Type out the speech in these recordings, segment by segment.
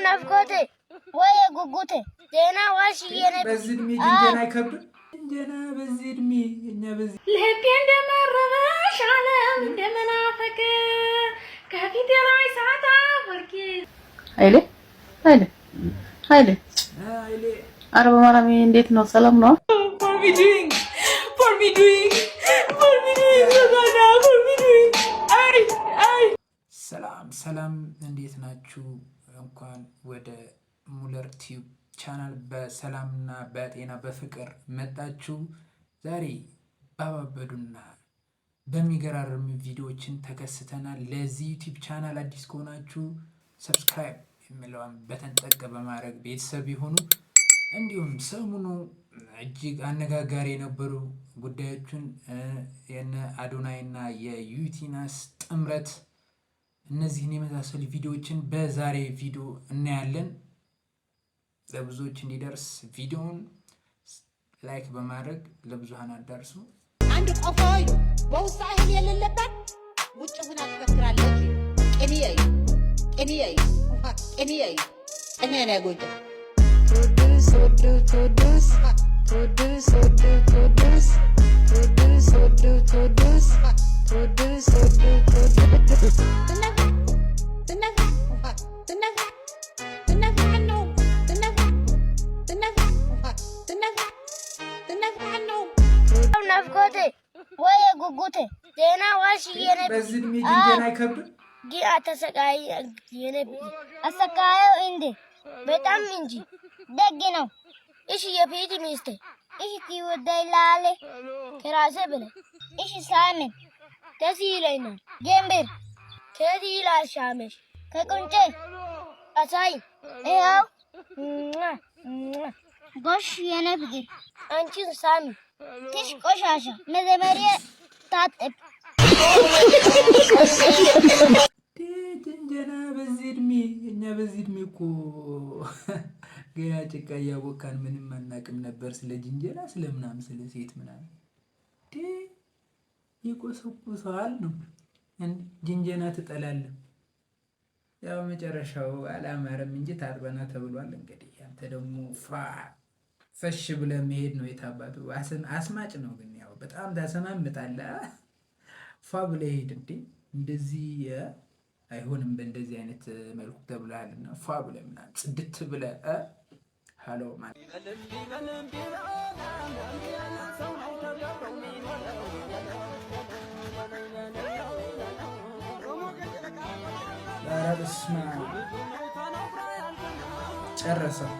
ናፍቆቴ ወይ ጉጉቴ ዜና ዋሽ የኔ በዚህ እድሜ ጅንጀና አይከብድም። ጅንጀና በዚህ እድሜ እኛ በዚህ ልቤ እንደመረበሽ ዓለም እንደመናፈቅ ከፊቴ ላይ ሳጣ ወርቂ አይሌ አረብ ማራሚ እንዴት ነው? ሰላም ነው? for me doing ሰላም እንዴት ናችሁ? እንኳን ወደ ሙለር ቲዩብ ቻናል በሰላምና በጤና በፍቅር መጣችሁ። ዛሬ ባባበዱና በሚገራርም ቪዲዮዎችን ተከስተናል። ለዚህ ዩቲዩብ ቻናል አዲስ ከሆናችሁ ሰብስክራይብ የሚለውን በተን ጠቅ በማድረግ ቤተሰብ ይሁኑ። እንዲሁም ሰሞኑ እጅግ አነጋጋሪ የነበሩ ጉዳዮችን የነ አዶናይና የዩቲናስ ጥምረት እነዚህን የመሳሰሉ ቪዲዮዎችን በዛሬ ቪዲዮ እናያለን። ለብዙዎች እንዲደርስ ቪዲዮውን ላይክ በማድረግ ለብዙሃን አዳርሱ። አንድ ቆፋይ በውሳኔ የሌለበት ውጭ ሆና ትፈክራለች። እኔ ነኝ ጎጆ ናፍቆቴ ወይ ጉጉቴ ዜና ዋሽ የኔ በዚህ እድሜ ጅንጀና አይከብድም። ጊአ ተሰቃይ የኔ አሰቃየው እንዴ በጣም እንጂ ደግ ነው። እሺ የፊት ሚስቴ እሺ ትወዳይላለ ከራሴ ብለ እሺ ሳምን ደስ ይለኛል። ጀምበር ከዚህ ይላል ሻመሽ ከቁንጬ አሳይ ይኸው ጎሽ የኔ ፍቅር አንቺን ሳሚ ትሽ ቆሻሻ መዘመሪያ ታጠብ ጅንጀና በዚህ እድሜ እኛ በዚህ እድሜ እኮ ገና ጭቃ እያቦካን ምንም አናቅም ነበር። ስለ ጅንጀና ስለምናምን ስለ ሴት ምናምን ይቆሰቁሰዋል ነው ጅንጀና ትጠላለህ። ያው መጨረሻው አላማረም እንጂ ታጥበና ተብሏል። እንግዲህ አንተ ደግሞ ፈሽ ብለህ መሄድ ነው የታባቱ አስማጭ ነው። ግን ያው በጣም ታሰማምጣለህ። ፏ ብለህ ሄድ እንዴ እንደዚህ አይሆንም። በእንደዚህ አይነት መልኩ ተብለሃልና ፏ ብለህ ምናምን ጽድት ብለህ ሃሎ ማለት በስመ አብ ጨረሰው።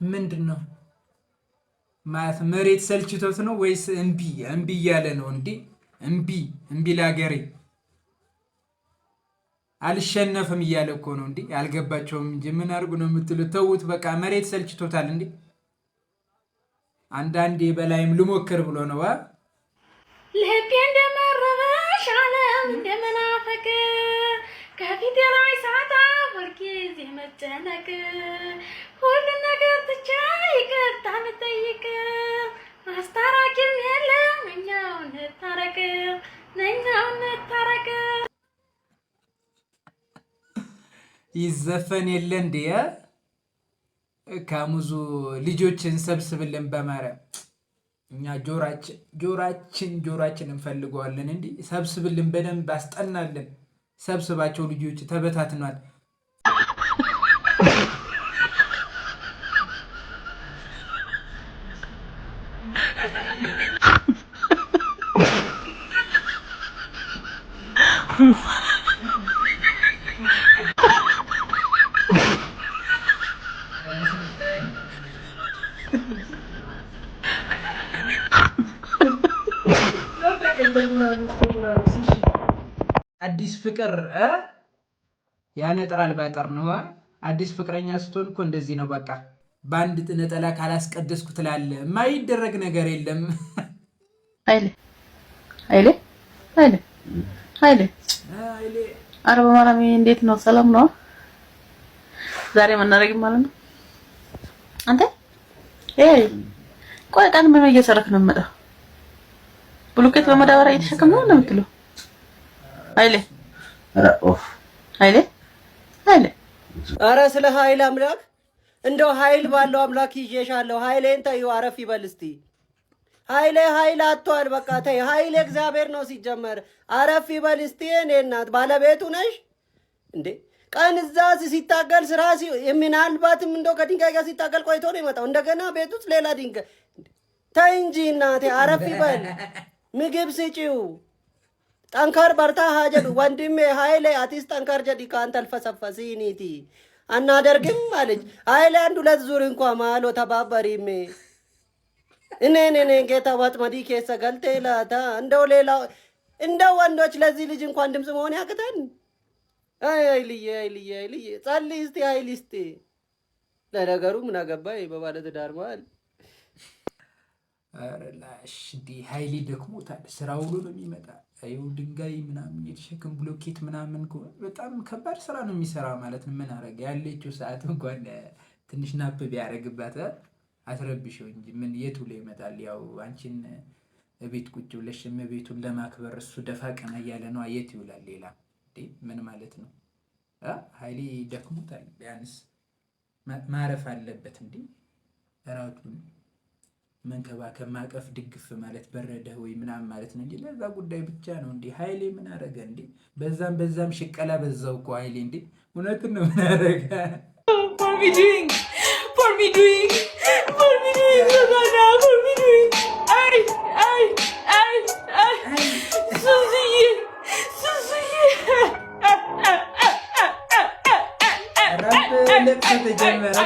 ምንድን ነው ማለት መሬት ሰልችቶት ነው ወይስ እምቢ እያለ ነው እንዴ? እምቢ ለሀገሬ አልሸነፍም እያለ እኮ ነው እንዴ? አልገባቸውም እንጂ ምን አድርጉ ነው የምትሉት? ተውት በቃ መሬት ሰልችቶታል እንዴ? አንዳንዴ በላይም ልሞክር ብሎ ነው። ልቤ እንደመረበሽ ዓለም እንደመናፈቅ ከፊቴ ላይ ሳጣ ሁልጊዜ መጨነቅ ሁሉ ነገር ትቼ ይቅርታ ልጠይቅ ማስታረቂም የለም እኛው እንታረቅ ይዘፈን የለ እንዴ? ካሙዙ ልጆችን ሰብስብልን በማርያም እኛ ጆራችን እንፈልገዋለን እንዴ? ሰብስብልን በደንብ አስጠናልን። ሰብስባቸው ልጆች ተበታትኗል። አዲስ ፍቅር ያነጥራል ባጠር ነው። አዲስ ፍቅረኛ ስትሆን እኮ እንደዚህ ነው። በቃ በአንድ ነጠላ ካላስቀደስኩ ትላለህ። የማይደረግ ነገር የለም። አይሌ አረብ ማራሚ እንዴት ነው? ሰላም ነው? ዛሬ መናረግ ማለት ነው። አንተ ቆይ ቀን ምን እየሰራክ ነው የምመጣው? ብሎኬት በመዳበሪያ እየተሸከመ ነው የምትለው ኃይሌ ረኦፍ ኃይሌ ኧረ ስለ ኃይል አምላክ እንደው ኃይል ባለው አምላክ ይዤሻለሁ። ኃይሌን ተይው፣ አረፍ ይበል እስቲ። ኃይል አጥቷል። በቃ ተይ። ኃይል እግዚአብሔር ነው ሲጀመር። አረፍ ይበል እስቲ። እኔ እናት ባለቤቱ ነሽ እንዴ? ቀን እዛ ሲታገል ስራ ምናልባትም እንደው ከድንጋይ ጋር ሲታገል ቆይቶ ነው የመጣው። እንደገና ቤት ውስጥ ሌላ ድንጋይ። ተይ እንጂ እናቴ፣ አረፍ ይበል። ምግብ ስጪው። ጠንከር በርታ ሀጀዱ ወንድሜ ኃይሌ አቲስ ጠንከር ጀዲ ካንተ አልፈሰፈሲኒቲ አናደርግም አለች። ኃይሌ አንድ ሁለት ዙር እንኳን ማሎ ተባበሪሜ እኔ ጌታ ወጥመዲ ኬሰ ገልቴ ላታ እንደው ወንዶች ለዚህ ልጅ እንኳን ድምፅ መሆን ያቅተን። አይልዬ ጸልይ እስቲ ኃይል እስቲ። ለነገሩ ምን አገባኝ በባለ ትዳር መሀል። ኧረ ላሽ እንደ ኃይሌ ደክሞታል። ስራ ውሎ ነው የሚመጣ። ይኸው ድንጋይ ምናምን የተሸክም ብሎኬት ምናምን በጣም ከባድ ስራ ነው የሚሰራ ማለት ነው። ምን አረገ ያለችው ሰዓት እንኳን ትንሽ ናፕ ቢያደርግባት አትረብሽው እንጂ ምን የቱ ላይ ይመጣል? ያው አንቺን ቤት ቁጭ ብለሽ ቤቱን ለማክበር እሱ ደፋ ቀና እያለ ነው። የት ይውላል ሌላ? ምን ማለት ነው? ኃይሌ ደክሞታል። ቢያንስ ማረፍ አለበት እንዴ። ራቱን መንከባከብ፣ ማቀፍ፣ ድግፍ ማለት በረደህ ወይ ምናምን ማለት ነው እንጂ ለዛ ጉዳይ ብቻ ነው እንዴ? ኃይሌ ምን አረገ እንዴ? በዛም ሽቀላ በዛው እኮ ኃይሌ እንዴ። እውነቱን ነው። ምን አረገ? For me doing Susie ረብ ለቅሶ ተጀመረ።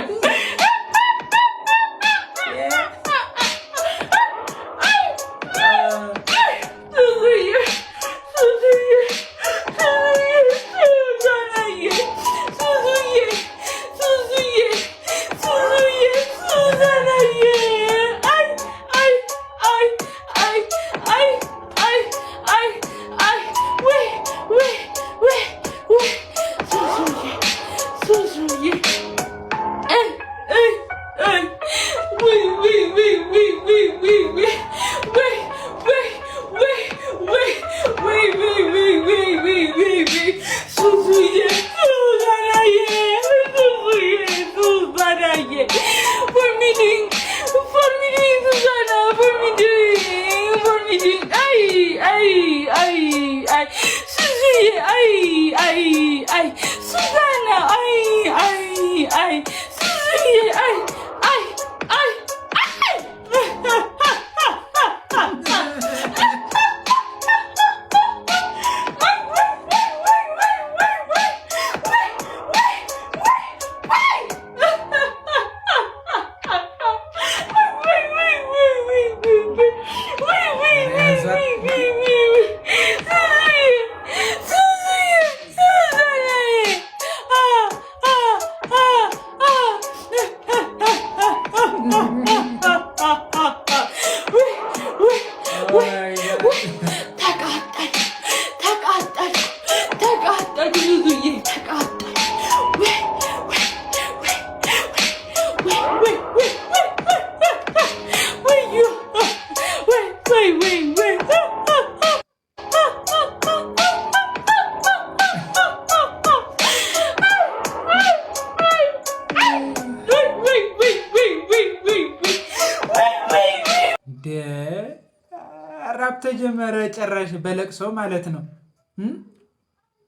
ራብ ተጀመረ ጭራሽ በለቅሶ ማለት ነው።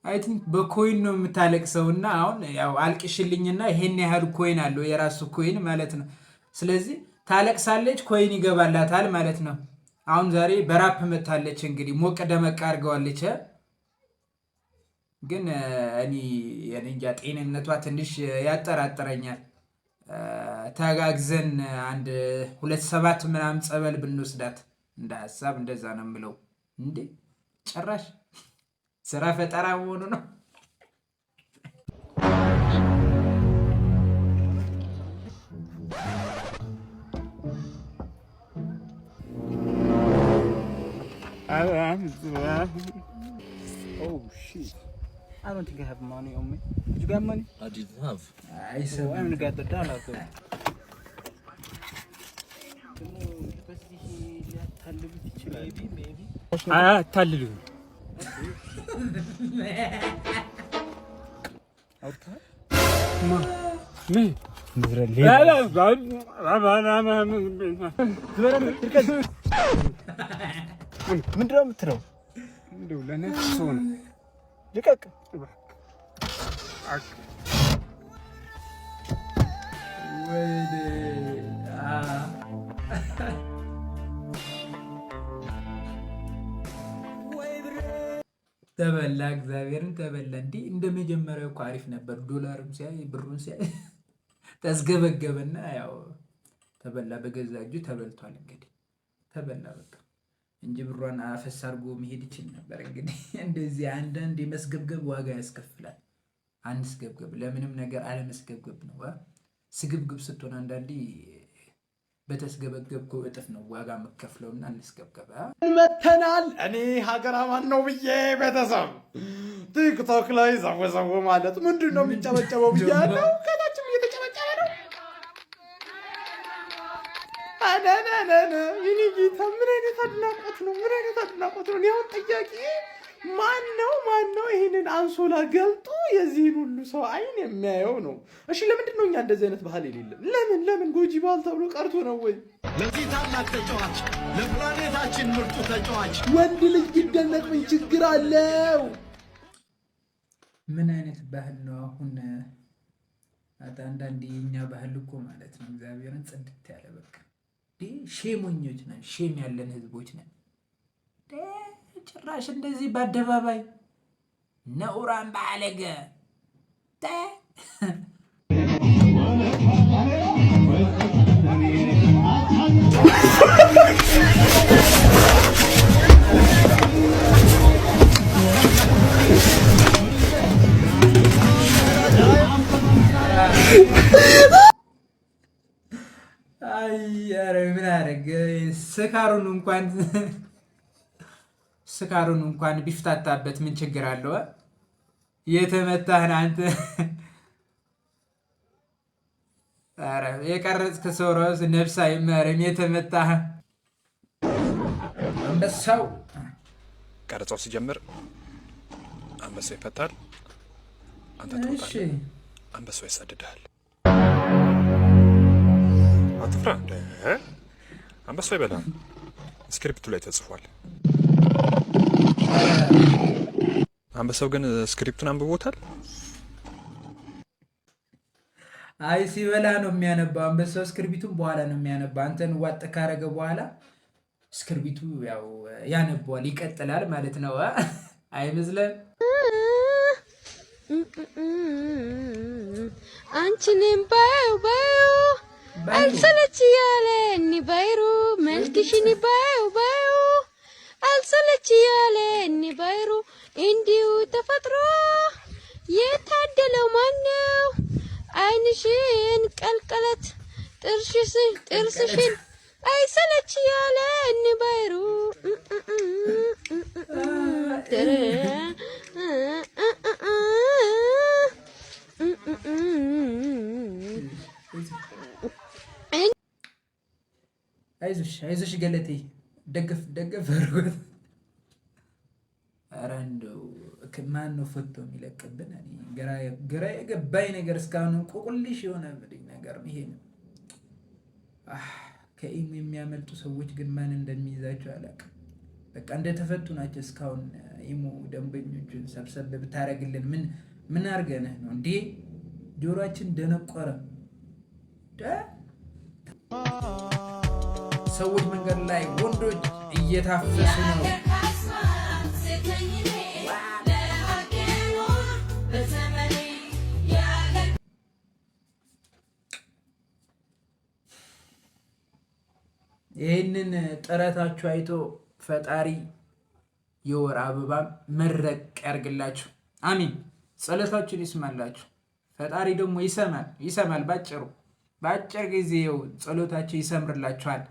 አይ ቲንክ በኮይን ነው የምታለቅሰውና አሁን ያው አልቅሽልኝና ይሄን ያህል ኮይን አለው የራሱ ኮይን ማለት ነው። ስለዚህ ታለቅሳለች፣ ኮይን ይገባላታል ማለት ነው። አሁን ዛሬ በራፕ መታለች እንግዲህ ሞቅ ደመቅ አድርገዋለች። ግን እኔ እንጃ ጤንነቷ ትንሽ ያጠራጥረኛል። ተጋግዘን አንድ 2-7 ምናምን ጸበል ብንወስዳት እንደ ሐሳብ እንደዛ ነው የምለው። እንዴ ጭራሽ ስራ ፈጠራ መሆኑ ነው። Oh shit. I don't think I have money on me. Did you got money? I didn't have. I only got the dollar though. ሊያታልሉት ይችላል። አያታልሉም። ምንድን ነው የምትለው? እንደው ለነፍስ ሆነ ልቀቅ። ተበላ፣ እግዚአብሔርን ተበላ። እንዲህ እንደ መጀመሪያው እኮ አሪፍ ነበር። ዶላርም ሲያይ ብሩን ሲያይ ተስገበገበና ያው ተበላ፣ በገዛ እጁ ተበልቷል። እንግዲህ ተበላ በቃ እንጂ ብሯን አፈስ አድርጎ መሄድ ይችል ነበር። እንግዲህ እንደዚህ አንዳንድ የመስገብገብ ዋጋ ያስከፍላል። አንስገብገብ፣ ለምንም ነገር አለመስገብገብ ነው። ስግብግብ ስትሆን አንዳንዴ በተስገበገብከው እጥፍ ነው ዋጋ መከፍለውና እንስገብገብ። መተናል። እኔ ሀገር አማን ነው ብዬ ቤተሰብ ቲክቶክ ላይ ዘወዘው ማለት ምንድን ነው የሚጨበጨበው ብያለሁ። ከታችም እየተጨበጨበ ነው። አናናናና ይኔ ጌታ ምን አይነት አድናቆት ነው! ምን አይነት አድናቆት ነው! ያው ጥያቄ ማን ነው ይሄንን አንሶላ ገልጦ የዚህን ሁሉ ሰው አይን የሚያየው ነው? እሺ ለምንድን ነው እኛ እንደዚህ አይነት ባህል የሌለን? ለምን ጎጂ ባህል ተብሎ ቀርቶ ነው ወይ? ለዚህ ታላቅ ተጫዋች ለፕላኔታችን ምርጡ ተጫዋች ወንድ ልጅ ቢደነቅ ምን ችግር አለው? ምን አይነት ባህል ነው አሁን? አንዳንዴ የኛ ባህል እኮ ማለት ነው እግዚአብሔርን ጽድት ያለ በቃ ሼሞኞች ነን፣ ሼም ያለን ህዝቦች ነን። ጭራሽ እንደዚህ በአደባባይ ነውራን ባለገ ምን አደረገ? ስካሩን እንኳን ቢፍታታበት ምን ችግር አለው? የተመታህን አንተ ኧረ የቀረጽክ ሰው ራስ ነፍስ አይማርም። የተመታህ አንበሳው ቀረጻው ሲጀምር አንበሳው ይፈታል፣ አንተ ትወጣለህ፣ አንበሳው ያሳድድሃል። አትፍራ፣ አንበሳው ይበላል። ስክሪፕቱ ላይ ተጽፏል። አንበሳው ግን ስክሪፕቱን አንብቦታል። አይ ሲበላ ነው የሚያነባው። አንበሳው ስክሪፕቱን በኋላ ነው የሚያነባው። አንተን ዋጥ ካረገ በኋላ ስክሪፕቱ ያው ያነባዋል፣ ይቀጥላል ማለት ነው። አይመስልም? አንቺንም ባዩ አልሰለች ያለኝ ባይሩ መልክሽን ባዩ አልሰለች ያለኝ ባይሩ እንዲሁ ተፈጥሮ የታደለው ማነው? አይንሽን ቀልቀለት ጥርስሽን አይሰለች ያለኝ ባይሩ አይዞሽ ገለቴ ደገፍ አድርጎት። ኧረ እንደው ማን ነው ፎቶ የሚለቅብን? ግራ የገባኝ ነገር እስካሁን እንቆቅልሽ የሆነ ነገር ይሄ ነው። ከኢሙ የሚያመልጡ ሰዎች ግን ማን እንደሚይዛቸው አላውቅም። በቃ እንደተፈቱ ናቸው እስካሁን። ኢሙ ደንበኞቹን ሰብሰብ ብታረግልን ምን አድርገንህ ነው እንዴ? ጆሮአችን ደነቆረ። ሰዎች መንገድ ላይ ወንዶች እየታፈሱ ነው። ይህንን ጥረታችሁ አይቶ ፈጣሪ የወር አበባ መረቅ ያርግላችሁ። አሚን። ጸሎታችሁን ይስማላችሁ። ፈጣሪ ደግሞ ይሰማል። ባጭር ጊዜው ጸሎታችሁ ይሰምርላችኋል።